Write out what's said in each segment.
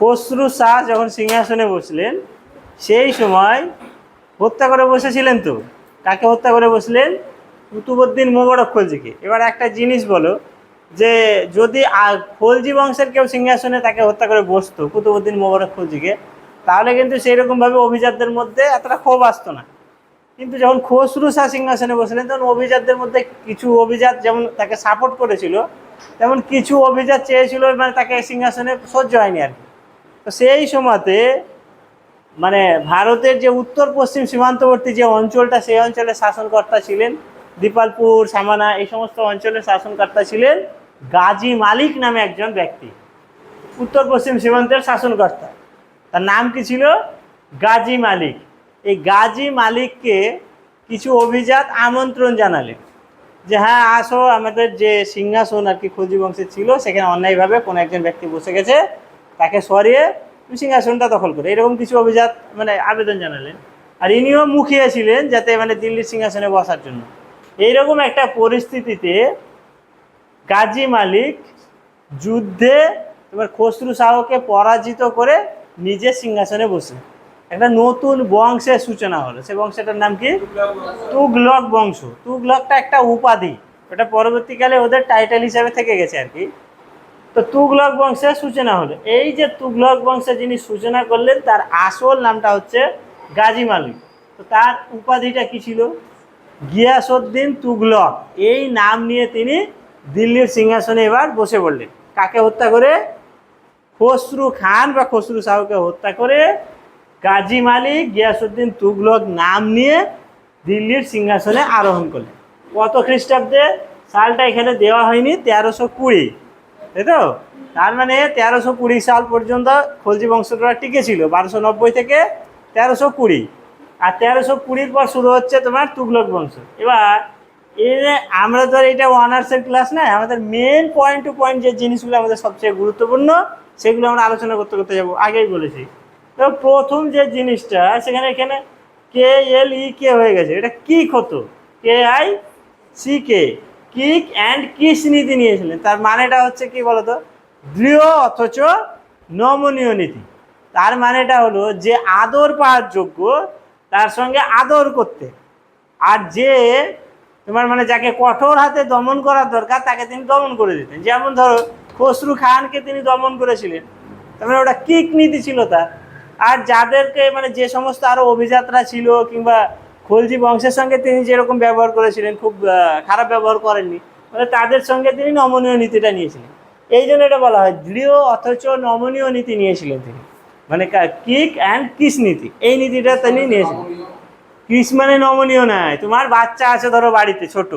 খসরু শাহ যখন সিংহাসনে বসলেন সেই সময় হত্যা করে বসেছিলেন। তো কাকে হত্যা করে বসলেন? কুতুবউদ্দিন মোবারক খলজিকে। এবার একটা জিনিস বলো, যে যদি খলজি বংশের কেউ সিংহাসনে তাকে হত্যা করে বসতো কুতুবউদ্দিন মোবারক খলজিকে, তাহলে কিন্তু সেই রকমভাবে অভিজাতদের মধ্যে এতটা ক্ষোভ আসতো না। কিন্তু যখন খসরু শাহ সিংহাসনে বসলেন তখন অভিজাতদের মধ্যে কিছু অভিজাত যেমন তাকে সাপোর্ট করেছিল, তেমন কিছু অভিজাত চেয়েছিল মানে তাকে সিংহাসনে সহ্য হয়নি আর কি। তো সেই সময়তে মানে ভারতের যে উত্তর পশ্চিম সীমান্তবর্তী যে অঞ্চলটা, সেই অঞ্চলের শাসনকর্তা ছিলেন দীপালপুর, সামানা, এই সমস্ত অঞ্চলের শাসনকর্তা ছিলেন গাজী মালিক নামে একজন ব্যক্তি, উত্তর পশ্চিম সীমান্তের শাসনকর্তা। তার নাম কি ছিল? গাজী মালিক। এই গাজী মালিককে কিছু অভিজাত আমন্ত্রণ জানালেন যে হ্যাঁ আসো, আমাদের যে সিংহাসন আর কি খলজি বংশের ছিল সেখানে অন্যায়ভাবে কোনো একজন ব্যক্তি বসে গেছে, তাকে সরিয়ে তুমি সিংহাসনটা দখল করে, এরকম কিছু অভিজাত মানে আবেদন জানালেন। আর ইনিও মুখিয়ে ছিলেন যাতে মানে দিল্লির সিংহাসনে বসার জন্য। এইরকম একটা পরিস্থিতিতে গাজী মালিক যুদ্ধে তোমার খসরু শাহকে পরাজিত করে নিজে সিংহাসনে বসে একটা নতুন বংশের সূচনা হলো। সে বংশটার নাম কি? তুগলক বংশ। তুগলকটা একটা উপাধি, ওটা পরবর্তীকালে ওদের টাইটেল হিসাবে থেকে গেছে আর কি। তো তুগলক বংশের সূচনা হলো। এই যে তুগলক বংশের যিনি সূচনা করলেন তার আসল নামটা হচ্ছে গাজী মালিক। তো তার উপাধিটা কি ছিল? গিয়াসউদ্দিন তুগলক। এই নাম নিয়ে তিনি দিল্লির সিংহাসনে এবার বসে পড়লেন। কাকে হত্যা করে? খসরু খান বা খসরু শাহকে হত্যা করে গাজী মালিক গিয়াসউদ্দিন তুগলক নাম নিয়ে দিল্লির সিংহাসনে আরোহণ করলেন। কত খ্রিস্টাব্দে? সালটা এখানে দেওয়া হয়নি, 1320, তাই তো? তার মানে 1320 সাল পর্যন্ত খলজি বংশটা টিকে ছিল, 1290 থেকে 1320। আর 1320 পর শুরু হচ্ছে তোমার তুগলক বংশ। এবার আমরা তো এটা অনার্সের ক্লাস না, আমাদের মেন পয়েন্ট টু পয়েন্ট যে জিনিসগুলো আমাদের সবচেয়ে গুরুত্বপূর্ণ সেগুলো আমরা আলোচনা করতে করতে যাবো। আগেই বলেছি তো প্রথম যে জিনিসটা সেখানে এখানে KLEK হয়ে গেছে, এটা কিক হতো, KICK, কিক অ্যান্ড কিস নীতি নিয়েছিলেন। তার মানেটা হচ্ছে কি বলতো? দৃঢ় অথচ নমনীয় নীতি। তার মানেটা হলো যে আদর পাওয়ার যোগ্য তার সঙ্গে আদর করতে, আর যে তোমার মানে যাকে কঠোর হাতে দমন করার দরকার তাকে তিনি দমন করে দিতেন। যেমন ধরো খসরু খানকে তিনি দমন করেছিলেন, তার মানে ওটা কিক নীতি ছিল তার। আর যাদেরকে মানে যে সমস্ত আরও অভিজাতরা ছিল কিংবা খলজি বংশের সঙ্গে তিনি যেরকম ব্যবহার করেছিলেন, খুব খারাপ ব্যবহার করেননি, মানে তাদের সঙ্গে তিনি নমনীয় নীতিটা নিয়েছিলেন। এই জন্য এটা বলা হয় দৃঢ় অথচ নমনীয় নীতি নিয়েছিলেন তিনি, মানে কিক অ্যান্ড কিস নীতি, এই নীতিটা তিনি নিয়েছিলেন। কিস মানে নমনীয় নয়। তোমার বাচ্চা আছে ধরো বাড়িতে ছোট,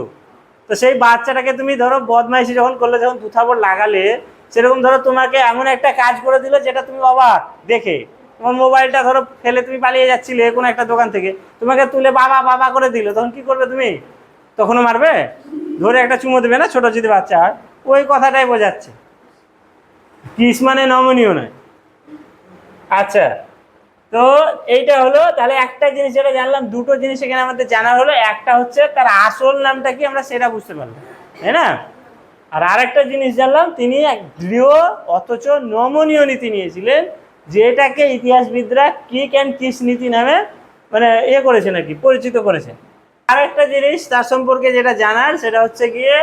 তো সেই বাচ্চাটাকে তুমি ধরো বদমাইশি যখন করলে, যখন দুথাপড় লাগালে, সেরকম ধরো তোমাকে এমন একটা কাজ করে দিল যেটা তুমি অবাক দেখে, তোমার মোবাইলটা ধরো ফেলে তুমি পালিয়ে যাচ্ছিলে কোনো একটা দোকান থেকে, তোমাকে তুলে বাবা বাবা করে দিল, তখন কি করবে তুমি? তখনও মারবে? ধরে একটা চুমো দেবে না, ছোট যদি বাচ্চা হয়। ওই কথাটাই বোঝাচ্ছে, কিস মানে নমনীয় নয়। আচ্ছা, তো এইটা হলো তাহলে একটা জিনিস যেটা জানলাম, দুটো জিনিস এখানে আমাদের জানা হলো। একটা হচ্ছে তার আসল নামটা কি আমরা সেটা বুঝতে পারলাম, তাই না? আর আরেকটা জিনিস জানলাম, তিনি এক দৃঢ় অথচ নমনীয় নীতি নিয়েছিলেন, যেটাকে ইতিহাসবিদরা কিক অ্যান্ড কিস নীতি নামে মানে করেছেন আর কি, পরিচিত করেছেন। আরেকটা জিনিস তার সম্পর্কে যেটা জানার সেটা হচ্ছে গিয়ে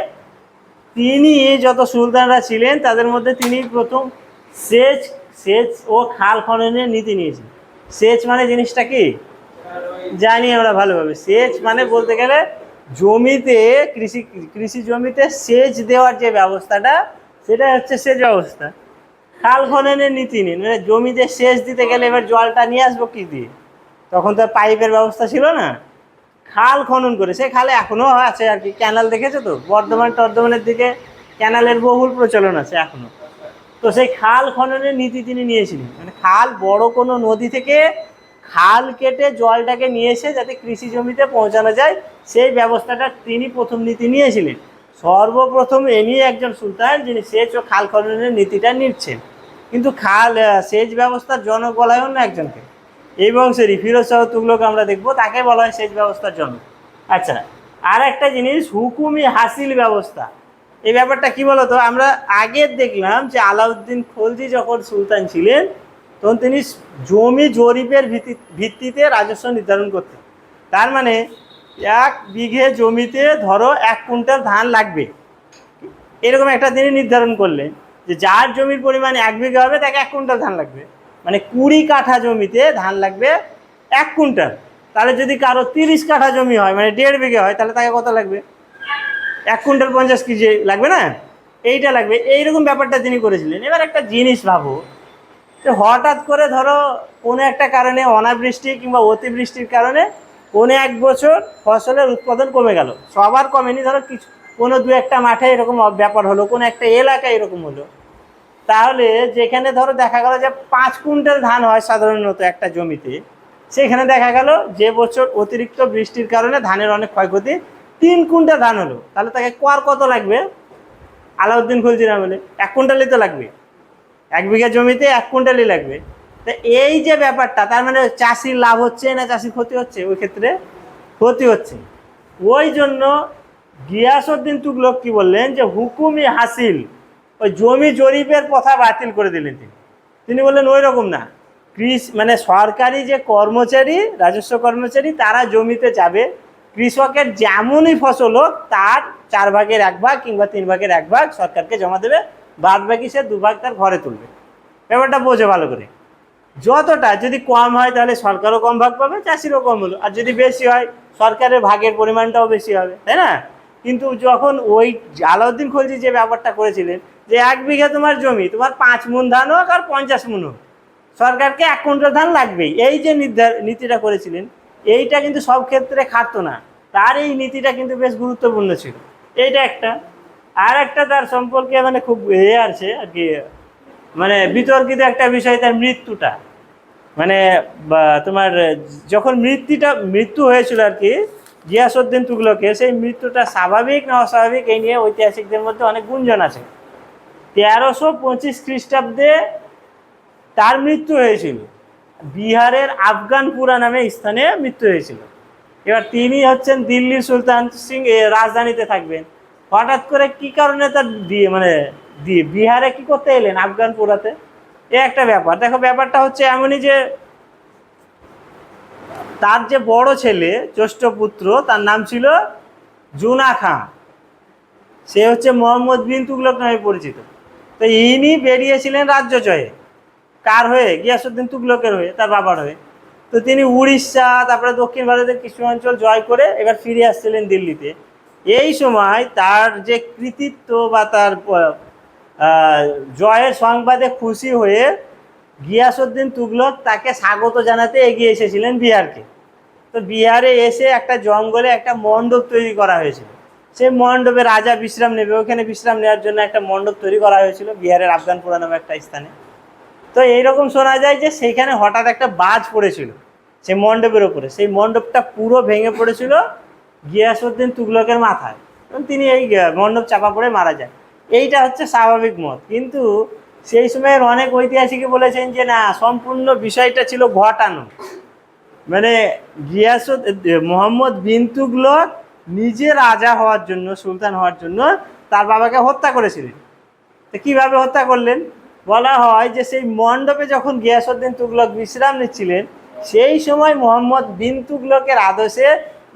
তিনি যত সুলতানরা ছিলেন তাদের মধ্যে তিনি প্রথম সেচ সেচ ও খাল খননের নীতি নিয়েছেন। সেচ মানে জিনিসটা কি জানি আমরা ভালোভাবে। সেচ মানে বলতে গেলে জমিতে কৃষি জমিতে সেচ দেওয়ার যে ব্যবস্থাটা, সেটা হচ্ছে সেচ ব্যবস্থা। খাল খননের নীতি নিন, মানে জমিতে সেচ দিতে গেলে এবার জলটা নিয়ে আসবো কি দিয়ে? তখন তো পাইপের ব্যবস্থা ছিল না, খাল খনন করে, সে খালে এখনো আছে আর কি। ক্যানাল দেখেছো তো, বর্ধমানের দিকে ক্যানালের বহুল প্রচলন আছে এখনো। তো সেই খাল খননের নীতি তিনি নিয়েছিলেন, মানে খাল বড় কোনো নদী থেকে খাল কেটে জলটাকে নিয়ে এসে যাতে কৃষি জমিতে পৌঁছানো যায়, সেই ব্যবস্থাটা তিনি প্রথম নীতি নিয়েছিলেন। সর্বপ্রথম এনি একজন সুলতান যিনি সেচ ও খাল খননের নীতিটা নিচ্ছেন। কিন্তু সেচ ব্যবস্থার জনক বলা হয় অন্য একজনকে, এই বংশেরই ফিরোজ শাহ তুগলক আমরা দেখবো, তাকে বলা হয় সেচ ব্যবস্থার জনক। আচ্ছা, আর একটা জিনিস হুকুমি হাসিল ব্যবস্থা, এই ব্যাপারটা কি বলতো? আমরা আগে দেখলাম যে আলাউদ্দিন খলজি যখন সুলতান ছিলেন তখন তিনি জমি জরিপের ভিত্তিতে রাজস্ব নির্ধারণ করতেন। তার মানে 1 বিঘে জমিতে ধরো 1 কুইন্টাল ধান লাগবে, এরকম একটা তিনি নির্ধারণ করলেন যে যার জমির পরিমাণ 1 বিঘা হবে তাকে 1 কুইন্টাল ধান লাগবে, মানে 20 কাঠা জমিতে ধান লাগবে 1 কুইন্টাল। তাহলে যদি কারো 30 কাঠা জমি হয়, মানে 1.5 বিঘা হয়, তাহলে তাকে কত লাগবে? 1 কুইন্টাল 50 কেজি লাগবে না, এইটা লাগবে। এইরকম ব্যাপারটা তিনি করেছিলেন। এবার একটা জিনিস ভাবো, যে হঠাৎ করে ধরো কোনো একটা কারণে অনাবৃষ্টি কিংবা অতিবৃষ্টির কারণে কোনো এক বছর ফসলের উৎপাদন কমে গেল, সবার কমেনি, ধরো কিছু কোনো 2-1টা মাঠে এরকম ব্যাপার হলো, কোনো একটা এলাকায় এরকম হলো, তাহলে যেখানে ধরো দেখা গেল যে 5 কুইন্টাল ধান হয় সাধারণত একটা জমিতে, সেখানে দেখা গেল যে বছর অতিরিক্ত বৃষ্টির কারণে ধানের অনেক ক্ষয়ক্ষতি, 3 কুইন্টাল ধান হলো, তাহলে তাকে কত লাগবে? আলাউদ্দিন খলজিরা বলে 1 কুইন্টালই তো লাগবে, 1 বিঘা জমিতে 1 কুইন্টালই লাগবে। তা এই যে ব্যাপারটা, তার মানে চাষির লাভ হচ্ছে না চাষির ক্ষতি হচ্ছে? ওই ক্ষেত্রে ক্ষতি হচ্ছে। ওই জন্য গিয়াসউদ্দিন তুগলক কি বললেন, যে হুকুমি হাসিল, ওই জমি জরিপের কথা বাতিল করে দিলেন। তিনি বললেন ওই রকম না, মানে সরকারি যে কর্মচারী, রাজস্ব কর্মচারী, তারা জমিতে যাবে, কৃষকের যেমনই ফসল হোক তার 4 ভাগের 1 ভাগ কিংবা 3 ভাগের 1 ভাগ সরকারকে জমা দেবে, বাদ বাকি সে 2 ভাগ তার ঘরে তুলবে। ব্যাপারটা বোঝো ভালো করে। যতটা যদি কম হয় তাহলে সরকারও কম ভাগ পাবে, চাষিরও কম হলো, আর যদি বেশি হয় সরকারের ভাগের পরিমাণটাও বেশি হবে, তাই না? কিন্তু যখন ওই আলাউদ্দিন খলজি যে ব্যাপারটা করেছিলেন, যে 1 বিঘা তোমার জমি, তোমার 5 মণ ধান হোক আর 50 মণ হোক, সরকারকে 1 কুইন্টাল ধান লাগবেই, এই যে নীতিটা করেছিলেন, এইটা কিন্তু সব ক্ষেত্রে খাটতো না। তার এই নীতিটা কিন্তু বেশ গুরুত্বপূর্ণ ছিল। এইটা একটা। আর একটা তার সম্পর্কে মানে খুব আছে আর কি, মানে বিতর্কিত একটা বিষয়, তার মৃত্যুটা। মানে তোমার যখন মৃত্যু হয়েছিল আর কি গিয়াসউদ্দিন তুগলকের, সেই মৃত্যুটা স্বাভাবিক না অস্বাভাবিক, এই নিয়ে ঐতিহাসিকদের মধ্যে অনেক গুঞ্জন আছে। 1325 খ্রিস্টাব্দে তার মৃত্যু হয়েছিল, বিহারের আফগানপুরা নামে স্থানে মৃত্যু হয়েছিল। এবার তিনি হচ্ছেন দিল্লির সুলতান সিং, রাজধানীতে থাকবেন। হঠাৎ করে কি কারণে তার বিহারে কি করতে এলেন, আফগানপুরাতে? এ একটা ব্যাপার। দেখো ব্যাপারটা হচ্ছে এমনই যে তার যে বড় ছেলে, জ্যেষ্ঠ পুত্র, তার নাম ছিল জুনা খাঁ, সে হচ্ছে মোহাম্মদ বিন তুগলক নামে পরিচিত। তো ইনি বেরিয়েছিলেন রাজ্য জয়ে, কার হয়ে? গিয়াসউদ্দিন তুগলকের হয়ে, তার বাবার হয়ে। তো তিনি উড়িষ্যা, তারপরে দক্ষিণ ভারতের কিছু অঞ্চল জয় করে এবার ফিরে আসছিলেন দিল্লিতে। এই সময় তার যে কৃতিত্ব বা তার জয়ের সংবাদে খুশি হয়ে গিয়াসউদ্দিন তুগলক তাকে স্বাগত জানাতে এগিয়ে এসেছিলেন বিহারকে। তো বিহারে এসে একটা জঙ্গলে একটা মণ্ডপ তৈরি করা হয়েছিল, সেই মণ্ডপে রাজা বিশ্রাম নেবে, ওখানে বিশ্রাম নেওয়ার জন্য একটা মণ্ডপ তৈরি করা হয়েছিল বিহারের আফগানপুরা নামে একটা স্থানে। তো এইরকম শোনা যায় যে সেইখানে হঠাৎ একটা বাজ পড়েছিল সেই মণ্ডপের ওপরে, সেই মণ্ডপটা পুরো ভেঙে পড়েছিল গিয়াসউদ্দিন তুগলকের মাথায়, এবং তিনি এই মণ্ডপ চাপা পড়ে মারা যায়। এইটা হচ্ছে স্বাভাবিক মত। কিন্তু সেই সময়ের অনেক ঐতিহাসিক বলেছেন যে না, সম্পূর্ণ বিষয়টা ছিল ঘটানো, মানে মোহাম্মদ বিন তুগলক নিজে রাজা হওয়ার জন্য, সুলতান হওয়ার জন্য তার বাবাকে হত্যা করেছিলেন। তো কীভাবে হত্যা করলেন? বলা হয় যে সেই মণ্ডপে যখন গিয়াসউদ্দিন তুগলক বিশ্রাম নিচ্ছিলেন, সেই সময় মোহাম্মদ বিন তুগলকের আদেশে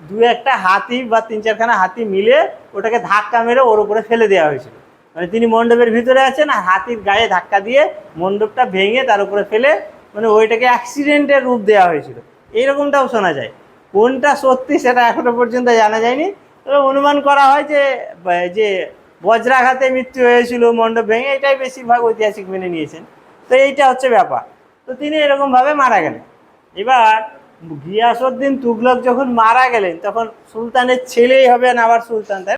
2-1টা হাতি বা 3-4খানা হাতি মিলে ওটাকে ধাক্কা মেরে ওর উপরে ফেলে দেওয়া হয়েছিল। মানে তিনি মণ্ডপের ভিতরে আছেন, আর হাতির গায়ে ধাক্কা দিয়ে মণ্ডপটা ভেঙে তার উপরে ফেলে, মানে ওইটাকে অ্যাক্সিডেন্টের রূপ দেওয়া হয়েছিল। এইরকমটাও শোনা যায়। কোনটা সত্যি সেটা এখনো পর্যন্ত জানা যায়নি, তবে অনুমান করা হয় যে বজ্রাঘাতে মৃত্যু হয়েছিল মণ্ডপ ভেঙে, এটাই বেশিরভাগ ঐতিহাসিক মেনে নিয়েছেন। তো এইটা হচ্ছে ব্যাপার। তো তিনি এরকমভাবে মারা গেলেন। এবার গিয়াসউদ্দিন তুগলক যখন মারা গেলেন, তখন সুলতানের ছেলেই হবেন আবার সুলতান, তাই